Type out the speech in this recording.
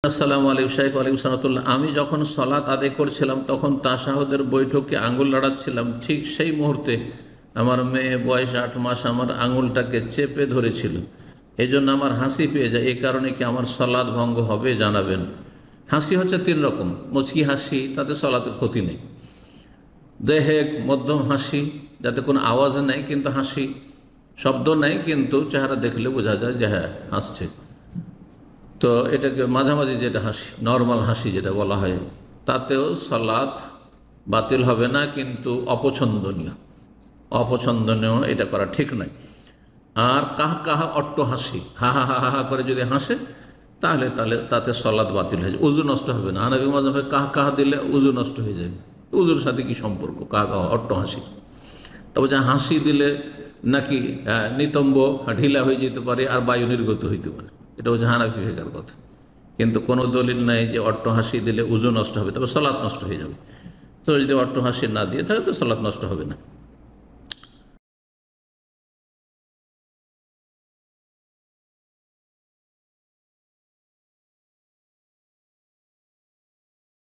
আসসালামু আলাইকুম শাইখ ওয়ালাইকুম সালাতুল্লাহ। আমি যখন সলাত আদায় করছিলাম তখন তাশাহুদের বৈঠকে আঙুল নাড়াচ্ছিলাম। ঠিক সেই মুহূর্তে আমার মেয়ে বয়স 8 মাস আমার আঙুলটাকে চেপে ধরেছিল। এই জন্য আমার হাসি পেয়ে যায়। এই কারণে কি আমার সলাৎ ভঙ্গ হবে জানাবেন। হাসি হচ্ছে 3 রকম। মুচকি হাসি, তাতে সলাতে ক্ষতি নেই। দেহেক মধ্যম হাসি, যাতে কোনো আওয়াজ নেই কিন্তু হাসি, শব্দ নেই কিন্তু চেহারা দেখলে বোঝা যায় যে হ্যাঁ হাসছে। তো এটাকে মাঝামাঝি যেটা হাসি, নর্মাল হাসি যেটা বলা হয়, তাতেও সালাত বাতিল হবে না, কিন্তু অপছন্দনীয়। এটা করা ঠিক নয়। আর কাহা অট্ট হাসি, হা হা হা হা হা করে যদি হাসে তাহলে তাতে সালাত বাতিল হয়ে যায়, উজু নষ্ট হবে না। হানাফি মাযহাবে কাহা দিলে উজু নষ্ট হয়ে যাবে। উজুর সাথে কি সম্পর্ক কাহা অট্ট হাসি? তবে যা হাসি দিলে নাকি নিতম্ব ঢিলা হয়ে যেতে পারে আর বায়ু নির্গত হইতে পারে, এটা হচ্ছে হানাফি ফিকহের কথা। কিন্তু কোনো দলিল নাই যে অট্ট হাসি দিলে উজু নষ্ট হবে, তবে সালাত নষ্ট হয়ে যাবে। তো যদি অট্ট হাসি না দিয়ে থাকে তো সালাত নষ্ট হবে না।